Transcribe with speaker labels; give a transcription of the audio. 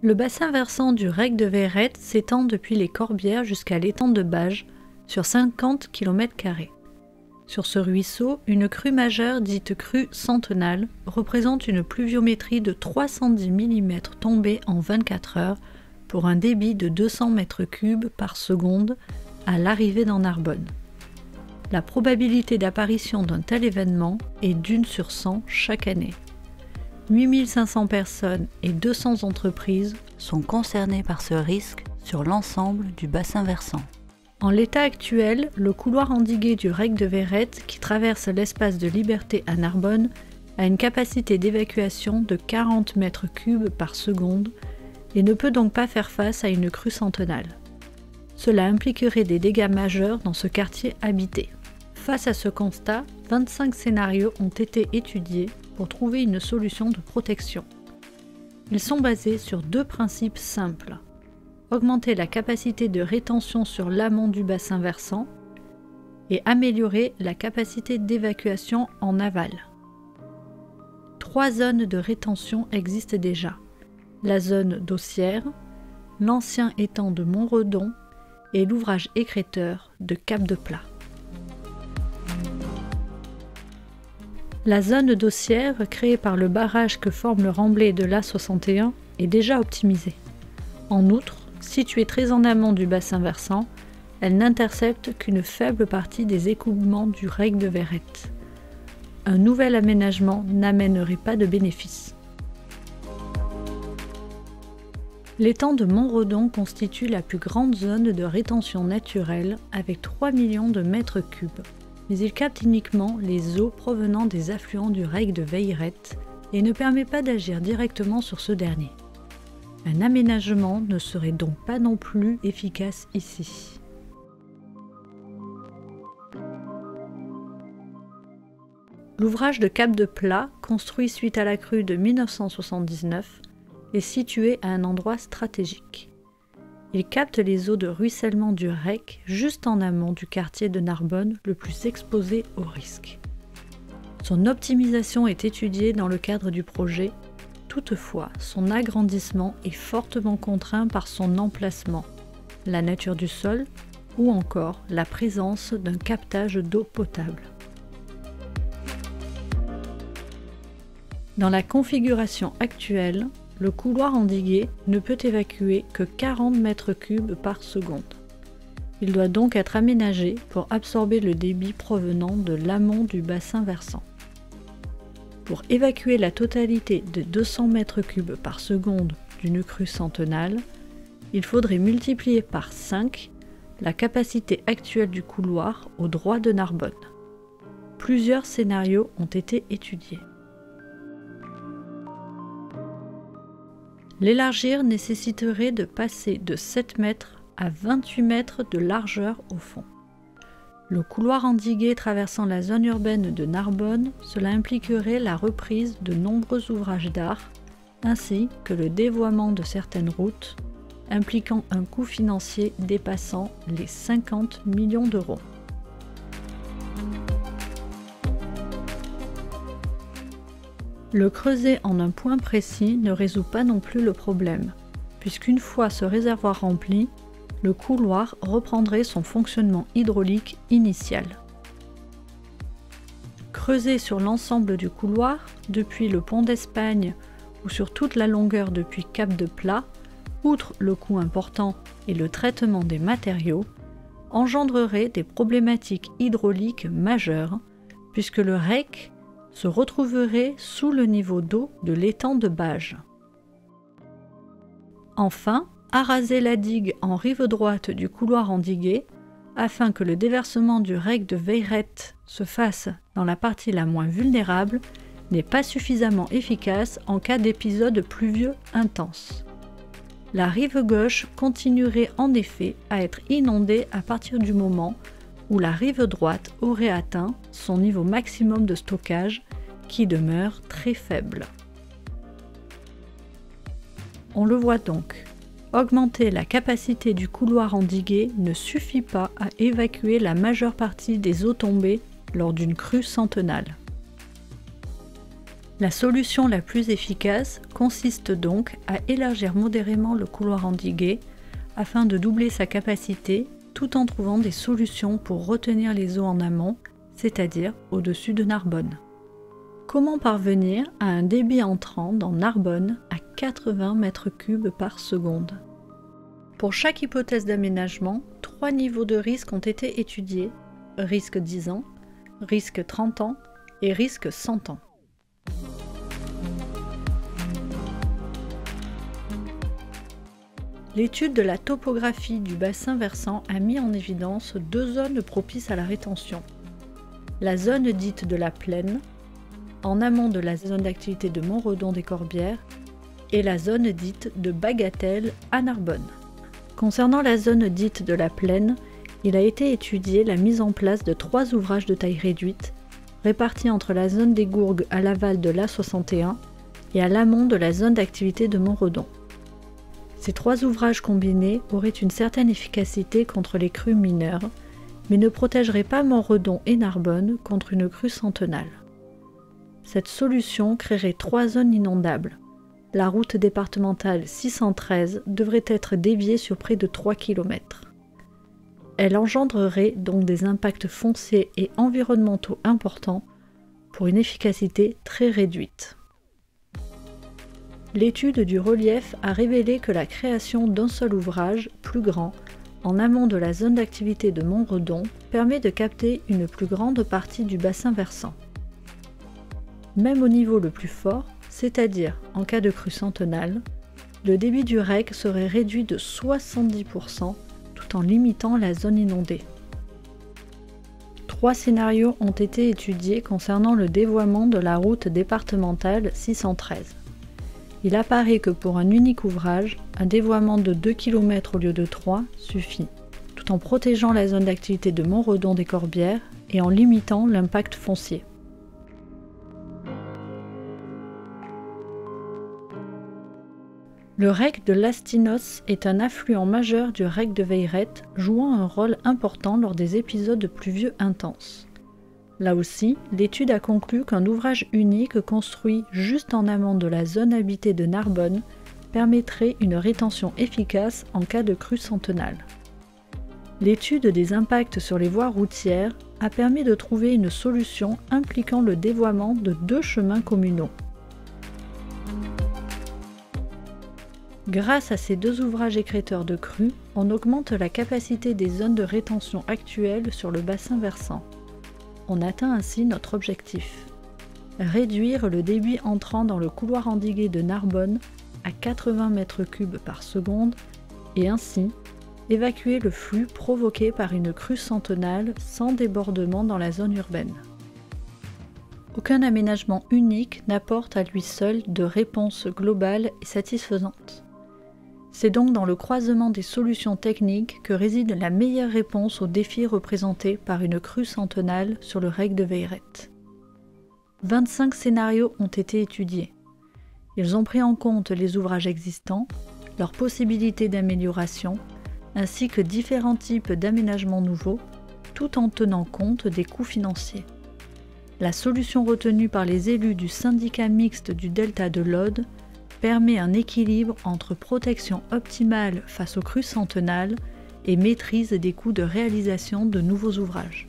Speaker 1: Le bassin versant du Rec de Veyrette s'étend depuis les Corbières jusqu'à l'étang de Bages, sur 50 km². Sur ce ruisseau, une crue majeure dite crue centenale représente une pluviométrie de 310 mm tombée en 24 heures pour un débit de 200 m³ par seconde à l'arrivée dans Narbonne. La probabilité d'apparition d'un tel événement est d'1 sur 100 chaque année. 8500 personnes et 200 entreprises sont concernées par ce risque sur l'ensemble du bassin versant. En l'état actuel, le couloir endigué du Rec de Veyrette, qui traverse l'espace de Liberté à Narbonne, a une capacité d'évacuation de 40 m³ par seconde et ne peut donc pas faire face à une crue centenale. Cela impliquerait des dégâts majeurs dans ce quartier habité. Face à ce constat, 25 scénarios ont été étudiés pour trouver une solution de protection. Ils sont basés sur deux principes simples. Augmenter la capacité de rétention sur l'amont du bassin versant et améliorer la capacité d'évacuation en aval. 3 zones de rétention existent déjà. La zone d'Aussière, l'ancien étang de Montredon et l'ouvrage écrêteur de Cap-de-Pla. La zone d'Aussière, créée par le barrage que forme le remblai de l'A61, est déjà optimisée. En outre, située très en amont du bassin versant, elle n'intercepte qu'une faible partie des écoulements du Rec de Veyrette. Un nouvel aménagement n'amènerait pas de bénéfices. L'étang de Montredon constitue la plus grande zone de rétention naturelle avec 3 millions de mètres cubes, mais il capte uniquement les eaux provenant des affluents du Rec de Veyrette et ne permet pas d'agir directement sur ce dernier. Un aménagement ne serait donc pas non plus efficace ici. L'ouvrage de Cap-de-Pla, construit suite à la crue de 1979, est situé à un endroit stratégique. Il capte les eaux de ruissellement du Rec juste en amont du quartier de Narbonne le plus exposé au risque. Son optimisation est étudiée dans le cadre du projet. Toutefois, son agrandissement est fortement contraint par son emplacement, la nature du sol ou encore la présence d'un captage d'eau potable. Dans la configuration actuelle, le couloir endigué ne peut évacuer que 40 m³ par seconde. Il doit donc être aménagé pour absorber le débit provenant de l'amont du bassin versant. Pour évacuer la totalité de 200 m³ par seconde d'une crue centenale, il faudrait multiplier par 5 la capacité actuelle du couloir au droit de Narbonne. Plusieurs scénarios ont été étudiés. L'élargir nécessiterait de passer de 7 mètres à 28 mètres de largeur au fond. Le couloir endigué traversant la zone urbaine de Narbonne, cela impliquerait la reprise de nombreux ouvrages d'art, ainsi que le dévoiement de certaines routes, impliquant un coût financier dépassant les 50 millions d'euros. Le creuser en un point précis ne résout pas non plus le problème, puisqu'une fois ce réservoir rempli, le couloir reprendrait son fonctionnement hydraulique initial. Creuser sur l'ensemble du couloir, depuis le pont d'Espagne ou sur toute la longueur depuis Cap-de-Pla, outre le coût important et le traitement des matériaux, engendrerait des problématiques hydrauliques majeures, puisque le Rec se retrouverait sous le niveau d'eau de l'étang de Bages. Enfin, araser la digue en rive droite du couloir endigué, afin que le déversement du Rec de Veyrette se fasse dans la partie la moins vulnérable, n'est pas suffisamment efficace en cas d'épisode pluvieux intense. La rive gauche continuerait en effet à être inondée à partir du moment où la rive droite aurait atteint son niveau maximum de stockage, qui demeure très faible. On le voit donc, augmenter la capacité du couloir endigué ne suffit pas à évacuer la majeure partie des eaux tombées lors d'une crue centenale. La solution la plus efficace consiste donc à élargir modérément le couloir endigué afin de doubler sa capacité tout en trouvant des solutions pour retenir les eaux en amont, c'est-à-dire au-dessus de Narbonne. Comment parvenir à un débit entrant dans Narbonne à 80 mètres cubes par seconde? Pour chaque hypothèse d'aménagement, 3 niveaux de risque ont été étudiés: risque 10 ans, risque 30 ans et risque 100 ans. L'étude de la topographie du bassin versant a mis en évidence 2 zones propices à la rétention. La zone dite de la plaine, en amont de la zone d'activité de Montredon des Corbières, et la zone dite de Bagatelle à Narbonne. Concernant la zone dite de la plaine, il a été étudié la mise en place de 3 ouvrages de taille réduite, répartis entre la zone des Gourgues à l'aval de l'A61 et à l'amont de la zone d'activité de Montredon. Ces 3 ouvrages combinés auraient une certaine efficacité contre les crues mineures, mais ne protégeraient pas Montredon et Narbonne contre une crue centenale. Cette solution créerait 3 zones inondables. La route départementale 613 devrait être déviée sur près de 3 km. Elle engendrerait donc des impacts fonciers et environnementaux importants pour une efficacité très réduite. L'étude du relief a révélé que la création d'un seul ouvrage, plus grand, en amont de la zone d'activité de Montredon, permet de capter une plus grande partie du bassin versant. Même au niveau le plus fort, c'est-à-dire en cas de crue centenale, le débit du REC serait réduit de 70% tout en limitant la zone inondée. 3 scénarios ont été étudiés concernant le dévoiement de la route départementale 613. Il apparaît que pour un unique ouvrage, un dévoiement de 2 km au lieu de 3 suffit, tout en protégeant la zone d'activité de Montredon des Corbières et en limitant l'impact foncier. Le rec de l'Astinos est un affluent majeur du rec de Veyrette, jouant un rôle important lors des épisodes pluvieux intenses. Là aussi, l'étude a conclu qu'un ouvrage unique construit juste en amont de la zone habitée de Narbonne permettrait une rétention efficace en cas de crue centenale. L'étude des impacts sur les voies routières a permis de trouver une solution impliquant le dévoiement de 2 chemins communaux. Grâce à ces 2 ouvrages écrêteurs de crues, on augmente la capacité des zones de rétention actuelles sur le bassin versant. On atteint ainsi notre objectif: réduire le débit entrant dans le couloir endigué de Narbonne à 80 mètres cubes par seconde et ainsi évacuer le flux provoqué par une crue centenale sans débordement dans la zone urbaine. Aucun aménagement unique n'apporte à lui seul de réponse globale et satisfaisante. C'est donc dans le croisement des solutions techniques que réside la meilleure réponse aux défis représentés par une crue centenale sur le rec de Veyrette. 25 scénarios ont été étudiés. Ils ont pris en compte les ouvrages existants, leurs possibilités d'amélioration, ainsi que différents types d'aménagements nouveaux, tout en tenant compte des coûts financiers. La solution retenue par les élus du syndicat mixte du delta de l'Aude permet un équilibre entre protection optimale face aux crues centenales et maîtrise des coûts de réalisation de nouveaux ouvrages.